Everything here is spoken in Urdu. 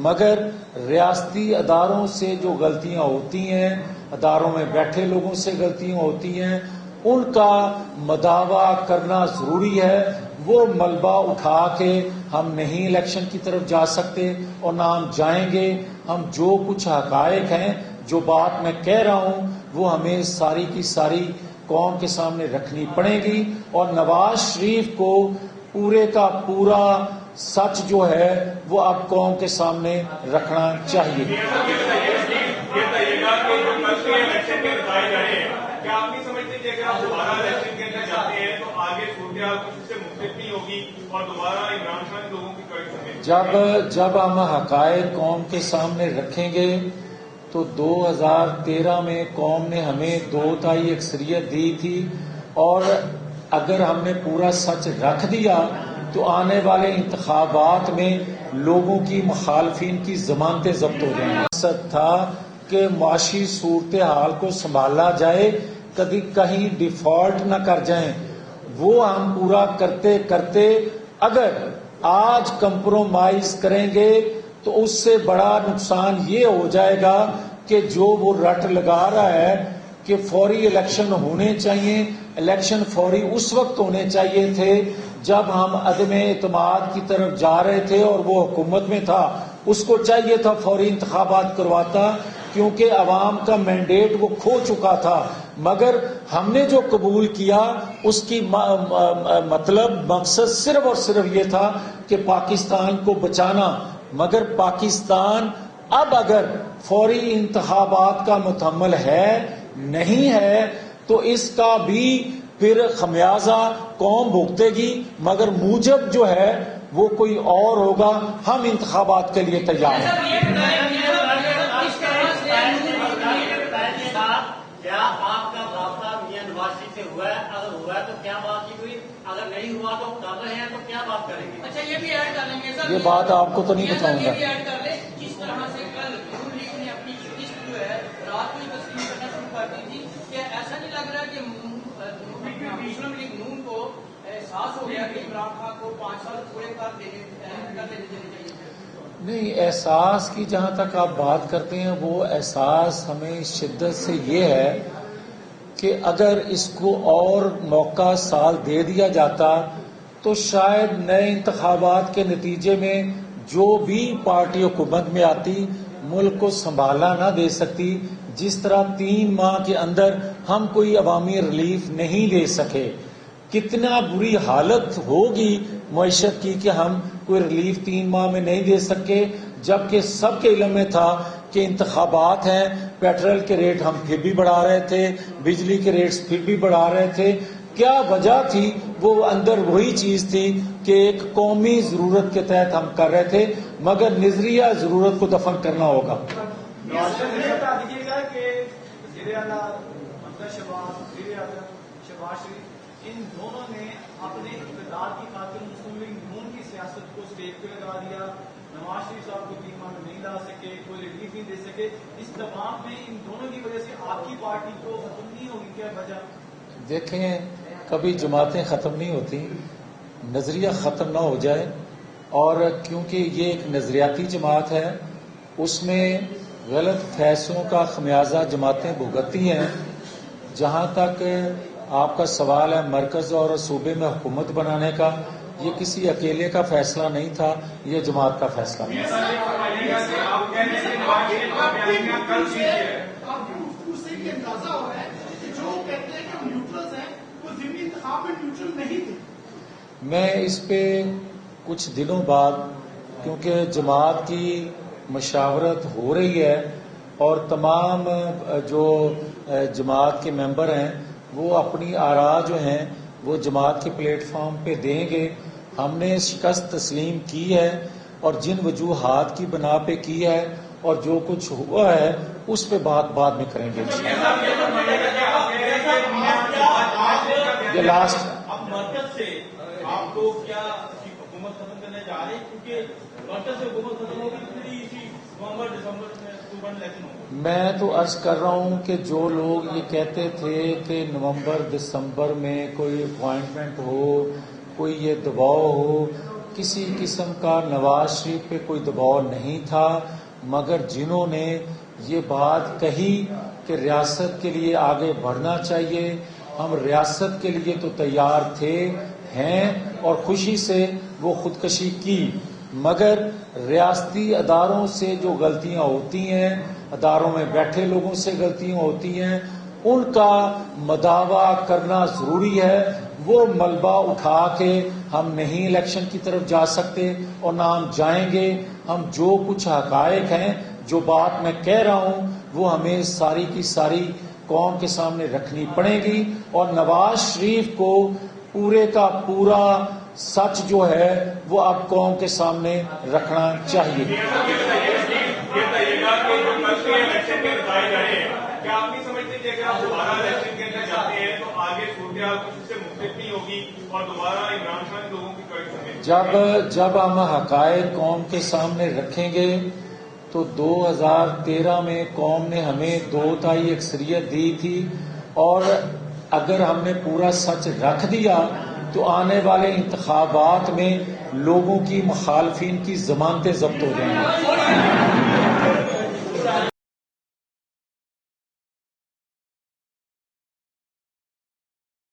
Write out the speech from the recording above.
مگر ریاستی اداروں سے جو غلطیاں ہوتی ہیں، اداروں میں بیٹھے لوگوں سے غلطیاں ہوتی ہیں، ان کا مداوع کرنا ضروری ہے۔ وہ ملبہ اٹھا کے ہم نہیں الیکشن کی طرف جا سکتے اور نہ ہم جائیں گے۔ ہم جو کچھ حقائق ہیں، جو بات میں کہہ رہا ہوں، وہ ہمیں ساری کی ساری قوم کے سامنے رکھنی پڑے گی، اور نواز شریف کو پورے کا پورا سچ جو ہے وہ اب قوم کے سامنے رکھنا چاہیے۔ جب ہم حقائق قوم کے سامنے رکھیں گے تو 2013 میں قوم نے ہمیں 2/3 اکثریت دی تھی، اور اگر ہم نے پورا سچ رکھ دیا تو آنے والے انتخابات میں لوگوں کی مخالفین کی ضمانتیں ضبط ہو جائیں گی۔ مقصد تھا کہ معاشی صورتحال کو سنبھالا جائے، کبھی کہیں ڈیفالٹ نہ کر جائیں۔ وہ ہم پورا کرتے کرتے اگر آج کمپرومائز کریں گے تو اس سے بڑا نقصان یہ ہو جائے گا کہ جو وہ رٹ لگا رہا ہے کہ فوری الیکشن ہونے چاہیے، الیکشن فوری اس وقت ہونے چاہیے تھے جب ہم عدم اعتماد کی طرف جا رہے تھے اور وہ حکومت میں تھا، اس کو چاہیے تھا فوری انتخابات کرواتا، کیونکہ عوام کا مینڈیٹ وہ کھو چکا تھا۔ مگر ہم نے جو قبول کیا اس کی مقصد صرف اور صرف یہ تھا کہ پاکستان کو بچانا۔ مگر پاکستان اب اگر فوری انتخابات کا متحمل ہے نہیں ہے تو اس کا بھی پھر خمیازہ قوم بھگتے گی، مگر موجب جو ہے وہ کوئی اور ہوگا۔ ہم انتخابات کے لیے تیار ہیں۔ کیا آپ کا رابطہ میاں نواز شریف سے ہوا ہے؟ اگر ہوا ہے تو کیا بات کی ہوئی؟ اگر نہیں ہوا تو کر رہے ہیں تو کیا بات کریں گے؟ اچھا یہ بھی ایڈ کر لیں گے سر، یہ بات آپ کو تو نہیں بتاؤں گا۔ یہ بھی ایڈ کر لیں، جس طرح سے کل نون لیگ نے اپنی لسٹ جو ہے رات کو تسلیم کرنا شروع کر دی تھی، کہ ایسا نہیں لگ رہا کہ مسلم لیگ نون کو احساس ہو گیا کہ عمران خان کو 5 سال پورے کر دینے چاہیے؟ نہیں، احساس کی جہاں تک آپ بات کرتے ہیں، وہ احساس ہمیں شدت سے یہ ہے کہ اگر اس کو اور موقع سال دے دیا جاتا تو شاید نئے انتخابات کے نتیجے میں جو بھی پارٹی حکومت میں آتی ملک کو سنبھالا نہ دے سکتی، جس طرح 3 ماہ کے اندر ہم کوئی عوامی ریلیف نہیں دے سکے۔ کتنا بری حالت ہوگی معیشت کی کہ ہم کوئی ریلیف 3 ماہ میں نہیں دے سکے، جبکہ سب کے علم میں تھا کہ انتخابات ہیں، پیٹرول کے ریٹ ہم پھر بھی بڑھا رہے تھے، بجلی کے ریٹس پھر بھی بڑھا رہے تھے۔ کیا وجہ تھی؟ وہ اندر وہی چیز تھی کہ ایک قومی ضرورت کے تحت ہم کر رہے تھے، مگر نظریہ ضرورت کو دفن کرنا ہوگا۔ ان دونوں نے اپنے اقتدار کی خاطر مسلم لیگ نون کی سیاست کو اسٹیج پہ لگا دیا۔ نواز شریف صاحب کو 3 ماہ میں نہیں لا سکے، کوئی ریلیف نہیں دے سکے۔ اس دباؤ میں ان دونوں کی وجہ سے آپ کی پارٹی کو ختم نہیں ہوگی کیا وجہ؟ دیکھیں، کبھی جماعتیں ختم نہیں ہوتی، نظریہ ختم نہ ہو جائے، اور کیونکہ یہ ایک نظریاتی جماعت ہے، اس میں غلط فیصلوں کا خمیازہ جماعتیں بھگتتی ہیں۔ جہاں تک آپ کا سوال ہے مرکز اور صوبے میں حکومت بنانے کا، یہ کسی اکیلے کا فیصلہ نہیں تھا، یہ جماعت کا فیصلہ تھا۔ میں اس پہ کچھ دنوں بعد، کیونکہ جماعت کی مشاورت ہو رہی ہے اور تمام جو جماعت کے ممبر ہیں وہ اپنی آراء جو ہیں وہ جماعت کے پلیٹ فارم پہ دیں گے۔ ہم نے شکست تسلیم کی ہے اور جن وجوہات کی بنا پہ کی ہے اور جو کچھ ہوا ہے اس پہ بات بعد میں کریں گے۔ یہ لاسٹ اب مرکز سے آپ کو کیا حکومت ختم کرنے جا رہے ہیں؟ کیونکہ مرکز سے حکومت ختم ہوگی پوری اسی نومبر دسمبر میں اکتوبر الیکشن ہوگا۔ میں تو عرض کر رہا ہوں کہ جو لوگ یہ کہتے تھے کہ نومبر دسمبر میں کوئی اپوائنٹمنٹ ہو، کوئی یہ دباؤ ہو، کسی قسم کا نواز شریف پہ کوئی دباؤ نہیں تھا، مگر جنہوں نے یہ بات کہی کہ ریاست کے لیے آگے بڑھنا چاہیے، ہم ریاست کے لیے تو تیار تھے، ہیں، اور خوشی سے وہ خودکشی کی، مگر ریاستی اداروں سے جو غلطیاں ہوتی ہیں، اداروں میں بیٹھے لوگوں سے غلطیاں ہوتی ہیں، ان کا مداوع کرنا ضروری ہے۔ وہ ملبہ اٹھا کے ہم نہیں الیکشن کی طرف جا سکتے اور نہ ہم جائیں گے۔ ہم جو کچھ حقائق ہیں، جو بات میں کہہ رہا ہوں، وہ ہمیں ساری کی ساری قوم کے سامنے رکھنی پڑے گی، اور نواز شریف کو پورے کا پورا سچ جو ہے وہ اب قوم کے سامنے رکھنا چاہیے۔ کیا آپ نہیں سمجھتے کہ اگر آپ دوبارہ الیکشن کے اندر جاتے ہیں تو آگے صورتحال کچھ اس سے مختلف نہیں ہوگی اور دوبارہ عمران خان لوگوں کی چوائس؟ جب ہم حقائق قوم کے سامنے رکھیں گے تو 2013 میں قوم نے ہمیں 2/3 اکثریت دی تھی، اور اگر ہم نے پورا سچ رکھ دیا تو آنے والے انتخابات میں لوگوں کی مخالفین کی ضمانتیں ضبط ہو جائیں گی۔